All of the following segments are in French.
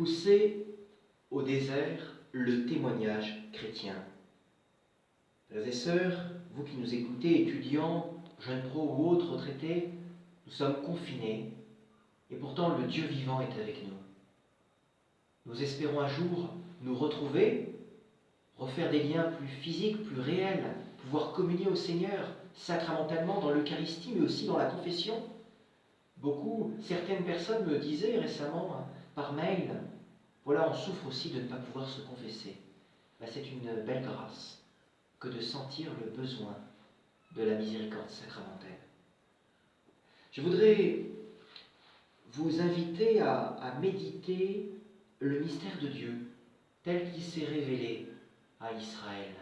Pousser au désert le témoignage chrétien. Frères et sœurs, vous qui nous écoutez, étudiants, jeunes pros ou autres retraités, nous sommes confinés et pourtant le Dieu vivant est avec nous. Nous espérons un jour nous retrouver, refaire des liens plus physiques, plus réels, pouvoir communier au Seigneur sacramentalement dans l'Eucharistie mais aussi dans la confession. Certaines personnes me disaient récemment par mail, voilà, on souffre aussi de ne pas pouvoir se confesser. C'est une belle grâce que de sentir le besoin de la miséricorde sacramentelle. Je voudrais vous inviter à méditer le mystère de Dieu tel qu'il s'est révélé à Israël,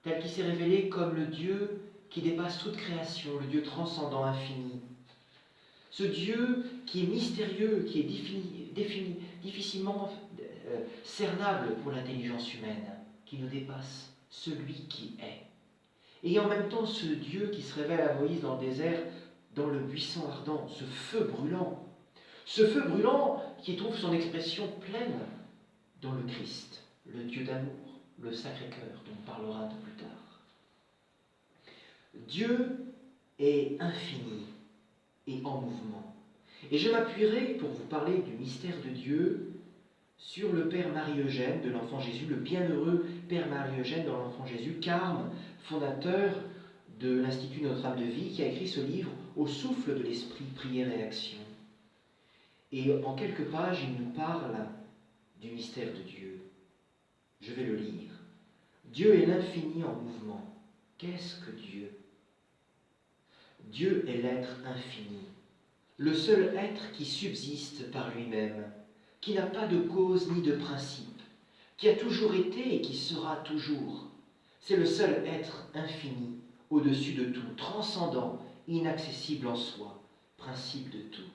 tel qu'il s'est révélé comme le Dieu qui dépasse toute création, le Dieu transcendant, infini. Ce Dieu qui est mystérieux, qui est difficilement cernable pour l'intelligence humaine, qui nous dépasse, celui qui est. Et en même temps, ce Dieu qui se révèle à Moïse dans le désert, dans le buisson ardent, ce feu brûlant qui trouve son expression pleine dans le Christ, le Dieu d'amour, le Sacré-Cœur, dont on parlera un peu plus tard. Dieu est infini et en mouvement. Et je m'appuierai, pour vous parler du mystère de Dieu, sur le Père Marie-Eugène de l'Enfant Jésus, le bienheureux Père Marie-Eugène de l'Enfant Jésus, carme, fondateur de l'Institut Notre-Dame de Vie, qui a écrit ce livre « Au souffle de l'Esprit, prière et action ». Et en quelques pages, il nous parle du mystère de Dieu. Je vais le lire. Dieu est l'infini en mouvement. Qu'est-ce que Dieu ? Dieu est l'être infini, le seul être qui subsiste par lui-même, qui n'a pas de cause ni de principe, qui a toujours été et qui sera toujours. C'est le seul être infini, au-dessus de tout, transcendant, inaccessible en soi, principe de tout.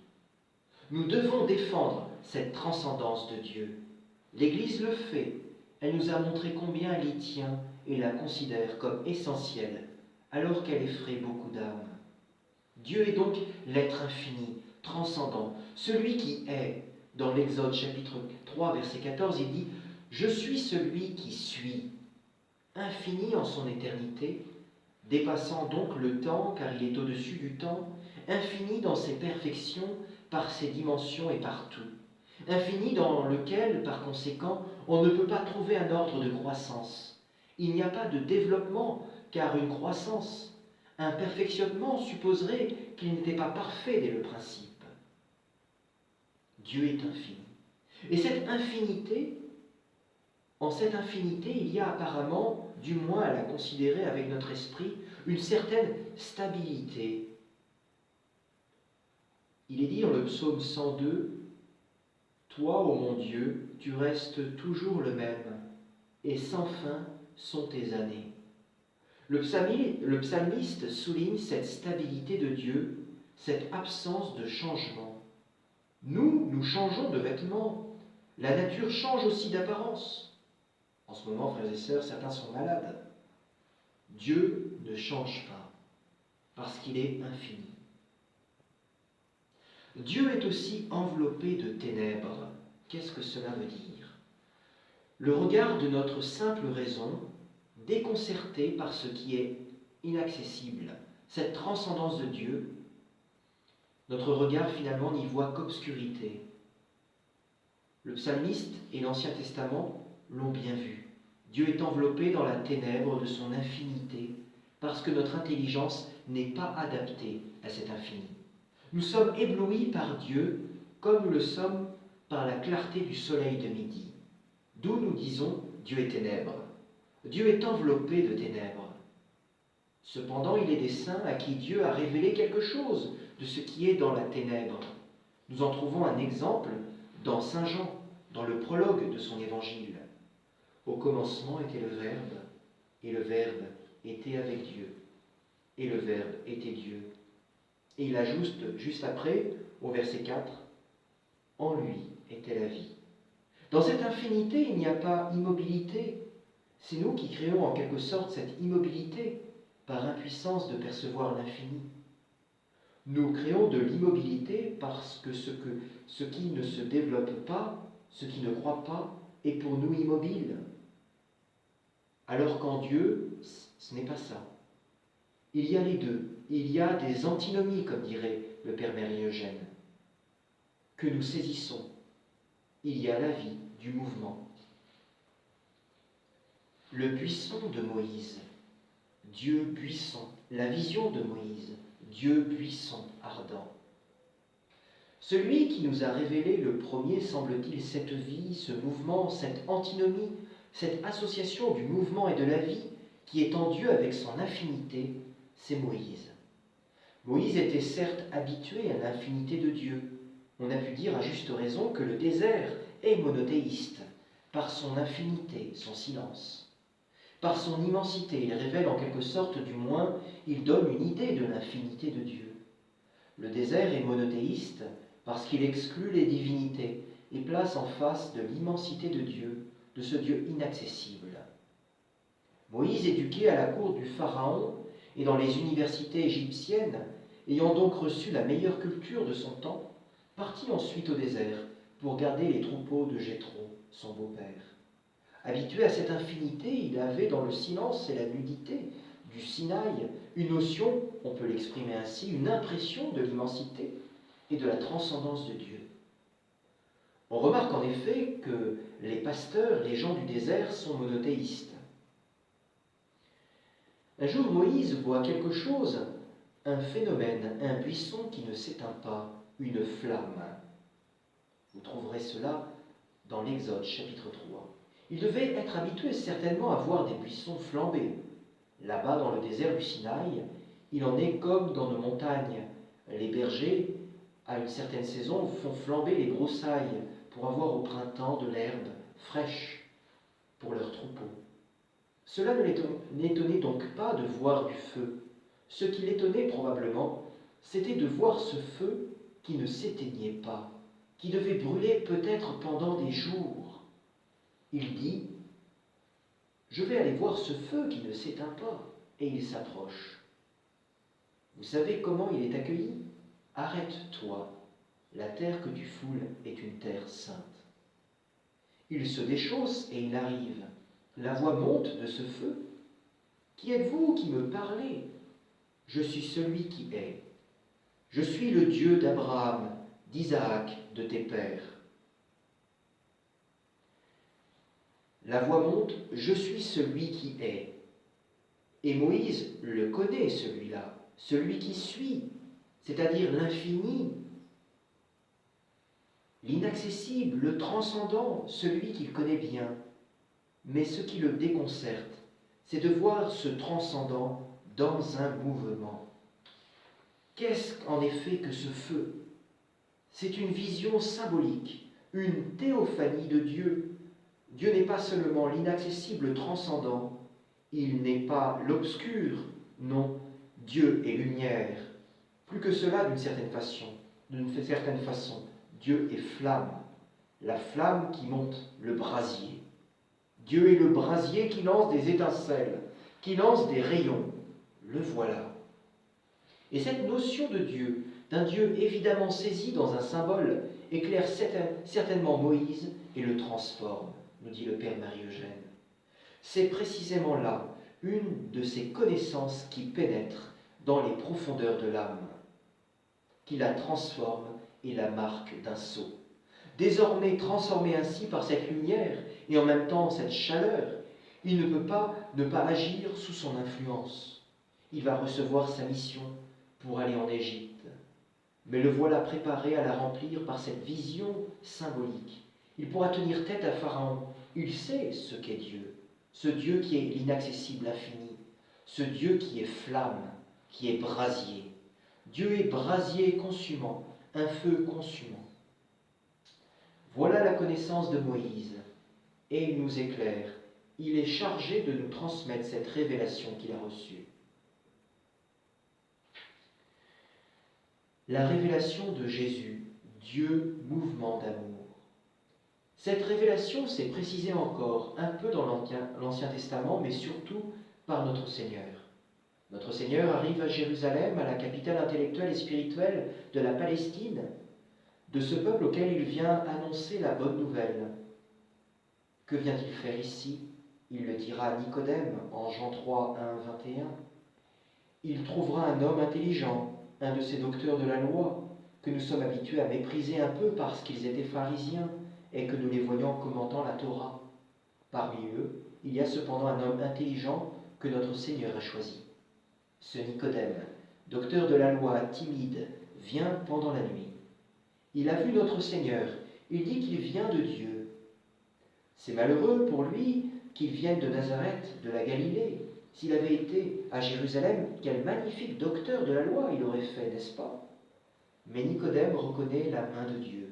Nous devons défendre cette transcendance de Dieu. L'Église le fait. Elle nous a montré combien elle y tient et la considère comme essentielle, alors qu'elle effraie beaucoup d'âmes. Dieu est donc l'être infini, transcendant, celui qui est. Dans l'Exode chapitre 3, verset 14, il dit « Je suis celui qui suis », infini en son éternité, dépassant donc le temps car il est au-dessus du temps, infini dans ses perfections par ses dimensions et par tout, infini dans lequel, par conséquent, on ne peut pas trouver un ordre de croissance. Il n'y a pas de développement car une croissance, un perfectionnement supposerait qu'il n'était pas parfait dès le principe. Dieu est infini. Et en cette infinité, il y a apparemment, du moins à la considérer avec notre esprit, une certaine stabilité. Il est dit dans le psaume 102, « Toi, ô mon Dieu, tu restes toujours le même, et sans fin sont tes années. » Le psalmiste souligne cette stabilité de Dieu, cette absence de changement. Nous changeons de vêtements. La nature change aussi d'apparence. En ce moment, frères et sœurs, certains sont malades. Dieu ne change pas, parce qu'il est infini. Dieu est aussi enveloppé de ténèbres. Qu'est-ce que cela veut dire ? Le regard de notre simple raison, déconcerté par ce qui est inaccessible, cette transcendance de Dieu, notre regard finalement n'y voit qu'obscurité. Le psalmiste et l'Ancien Testament l'ont bien vu. Dieu est enveloppé dans la ténèbre de son infinité, parce que notre intelligence n'est pas adaptée à cet infini. Nous sommes éblouis par Dieu comme nous le sommes par la clarté du soleil de midi, d'où nous disons Dieu est ténèbres. Dieu est enveloppé de ténèbres. Cependant, il est des saints à qui Dieu a révélé quelque chose de ce qui est dans la ténèbre. Nous en trouvons un exemple dans Saint Jean, dans le prologue de son évangile. Au commencement était le Verbe, et le Verbe était avec Dieu, et le Verbe était Dieu. Et il ajoute juste après, au verset 4, « En lui était la vie ». Dans cette infinité, il n'y a pas immobilité. C'est nous qui créons en quelque sorte cette immobilité par impuissance de percevoir l'infini. Nous créons de l'immobilité parce que ce qui ne se développe pas ce qui ne croit pas est pour nous immobile. Alors qu'en Dieu, ce n'est pas ça. Il y a les deux. Il y a des antinomies, comme dirait le Père Marie-Eugène, que nous saisissons. Il y a la vie du mouvement. Le buisson de Moïse, Dieu buisson. La vision de Moïse, Dieu buisson ardent. Celui qui nous a révélé le premier, semble-t-il, cette vie, ce mouvement, cette antinomie, cette association du mouvement et de la vie qui est en Dieu avec son infinité, c'est Moïse. Moïse était certes habitué à l'infinité de Dieu. On a pu dire à juste raison que le désert est monothéiste, par son infinité, son silence. Par son immensité, il révèle en quelque sorte, du moins, il donne une idée de l'infinité de Dieu. Le désert est monothéiste parce qu'il exclut les divinités et place en face de l'immensité de Dieu, de ce Dieu inaccessible. Moïse, éduqué à la cour du Pharaon et dans les universités égyptiennes, ayant donc reçu la meilleure culture de son temps, partit ensuite au désert pour garder les troupeaux de Jéthro, son beau-père. Habitué à cette infinité, il avait dans le silence et la nudité du Sinaï une notion, on peut l'exprimer ainsi, une impression de l'immensité et de la transcendance de Dieu. On remarque en effet que les pasteurs, les gens du désert, sont monothéistes. Un jour, Moïse voit quelque chose, un phénomène, un buisson qui ne s'éteint pas, une flamme. Vous trouverez cela dans l'Exode, chapitre 3. Il devait être habitué certainement à voir des buissons flamber. Là-bas, dans le désert du Sinaï, il en est comme dans nos montagnes. Les bergers, à une certaine saison, font flamber les broussailles pour avoir au printemps de l'herbe fraîche pour leurs troupeaux. Cela ne l'étonnait donc pas de voir du feu. Ce qui l'étonnait probablement, c'était de voir ce feu qui ne s'éteignait pas, qui devait brûler peut-être pendant des jours. Il dit « Je vais aller voir ce feu qui ne s'éteint pas », et il s'approche. Vous savez comment il est accueilli ? « Arrête-toi, la terre que tu foules est une terre sainte. » Il se déchausse et il arrive. La voix monte de ce feu. « Qui êtes-vous qui me parlez ? Je suis celui qui est. Je suis le Dieu d'Abraham, d'Isaac, de tes pères. » La voix monte, « Je suis celui qui est. » Et Moïse le connaît, celui-là, celui qui suit, c'est-à-dire l'infini, l'inaccessible, le transcendant, celui qu'il connaît bien. Mais ce qui le déconcerte, c'est de voir ce transcendant dans un mouvement. Qu'est-ce en effet que ce feu ? C'est une vision symbolique, une théophanie de Dieu. Dieu n'est pas seulement l'inaccessible transcendant, il n'est pas l'obscur, non, Dieu est lumière. Plus que cela d'une certaine façon, Dieu est flamme, la flamme qui monte, le brasier. Dieu est le brasier qui lance des étincelles, qui lance des rayons. Le voilà. Et cette notion de Dieu, d'un Dieu évidemment saisi dans un symbole, éclaire certainement Moïse et le transforme, nous dit le Père Marie-Eugène. C'est précisément là une de ces connaissances qui pénètrent dans les profondeurs de l'âme, qui la transforme et la marque d'un sceau. Désormais transformé ainsi par cette lumière et en même temps cette chaleur, il ne peut pas ne pas agir sous son influence. Il va recevoir sa mission pour aller en Égypte. Mais le voilà préparé à la remplir par cette vision symbolique. Il pourra tenir tête à Pharaon. Il sait ce qu'est Dieu. Ce Dieu qui est l'inaccessible infini. Ce Dieu qui est flamme, qui est brasier. Dieu est brasier consumant, un feu consumant. Voilà la connaissance de Moïse. Et il nous éclaire. Il est chargé de nous transmettre cette révélation qu'il a reçue. La révélation de Jésus, Dieu mouvement d'amour. Cette révélation s'est précisée encore un peu dans l'Ancien Testament, mais surtout par notre Seigneur. Notre Seigneur arrive à Jérusalem, à la capitale intellectuelle et spirituelle de la Palestine, de ce peuple auquel il vient annoncer la bonne nouvelle. Que vient-il faire ici? Il le dira à Nicodème en Jean 3, 1, 21. Il trouvera un homme intelligent, un de ces docteurs de la loi, que nous sommes habitués à mépriser un peu parce qu'ils étaient pharisiens et que nous les voyons commentant la Torah. Parmi eux, il y a cependant un homme intelligent que notre Seigneur a choisi. Ce Nicodème, docteur de la loi, timide, vient pendant la nuit. Il a vu notre Seigneur, il dit qu'il vient de Dieu. C'est malheureux pour lui qu'il vienne de Nazareth, de la Galilée. S'il avait été à Jérusalem, quel magnifique docteur de la loi il aurait fait, n'est-ce pas? Mais Nicodème reconnaît la main de Dieu.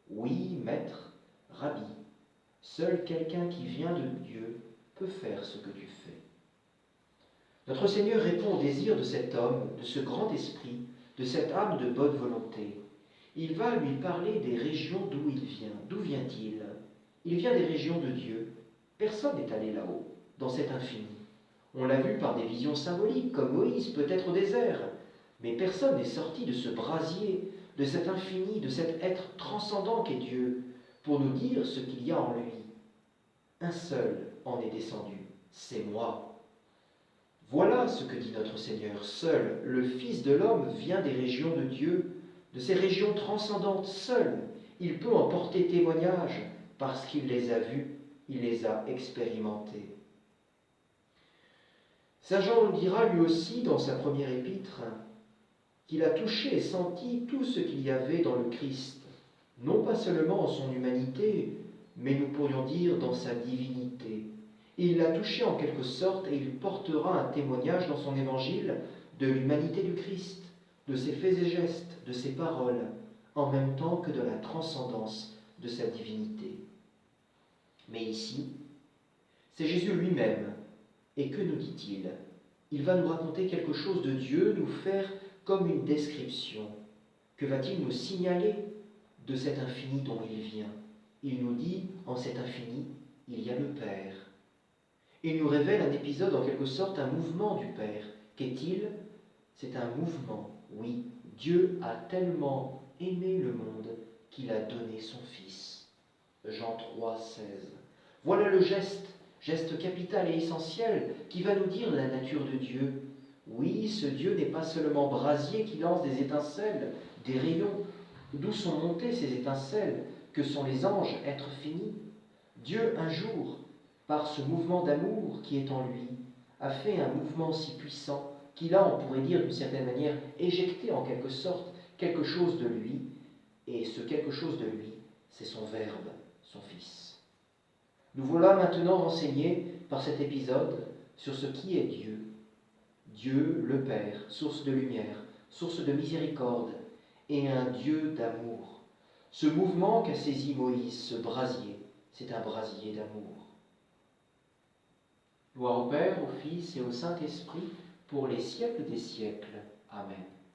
Oui, maître, rabbi, seul quelqu'un qui vient de Dieu peut faire ce que tu fais. Notre Seigneur répond au désir de cet homme, de ce grand esprit, de cette âme de bonne volonté. Il va lui parler des régions d'où il vient. D'où vient-il? Il vient des régions de Dieu. Personne n'est allé là-haut, dans cet infini. On l'a vu par des visions symboliques, comme Moïse, peut-être au désert. Mais personne n'est sorti de ce brasier, de cet infini, de cet être transcendant qu'est Dieu, pour nous dire ce qu'il y a en lui. Un seul en est descendu, c'est moi. Voilà ce que dit notre Seigneur. Seul le Fils de l'homme vient des régions de Dieu, de ces régions transcendantes. Seul, il peut en porter témoignage parce qu'il les a vues, il les a expérimentées. Saint Jean nous dira lui aussi dans sa première épître qu'il a touché et senti tout ce qu'il y avait dans le Christ, non pas seulement en son humanité, mais nous pourrions dire dans sa divinité. Il l'a touché en quelque sorte et il portera un témoignage dans son évangile de l'humanité du Christ, de ses faits et gestes, de ses paroles, en même temps que de la transcendance de sa divinité. Mais ici, c'est Jésus lui-même. Et que nous dit-il? Il va nous raconter quelque chose de Dieu, nous faire comme une description. Que va-t-il nous signaler de cet infini dont il vient? Il nous dit, en cet infini, il y a le Père. Il nous révèle un épisode, en quelque sorte, un mouvement du Père. Qu'est-il? C'est un mouvement, oui. Dieu a tellement aimé le monde qu'il a donné son Fils. Jean 3, 16. Voilà le geste capital et essentiel qui va nous dire la nature de Dieu. Oui, ce Dieu n'est pas seulement brasier qui lance des étincelles, des rayons. D'où sont montées ces étincelles, que sont les anges, êtres finis? Dieu, un jour, par ce mouvement d'amour qui est en lui, a fait un mouvement si puissant qu'il a, on pourrait dire d'une certaine manière, éjecté en quelque sorte quelque chose de lui, et ce quelque chose de lui, c'est son Verbe, son Fils. Nous voilà maintenant renseignés par cet épisode sur ce qui est Dieu. Dieu, le Père, source de lumière, source de miséricorde, et un Dieu d'amour. Ce mouvement qu'a saisi Moïse, ce brasier, c'est un brasier d'amour. Gloire au Père, au Fils et au Saint-Esprit, pour les siècles des siècles. Amen.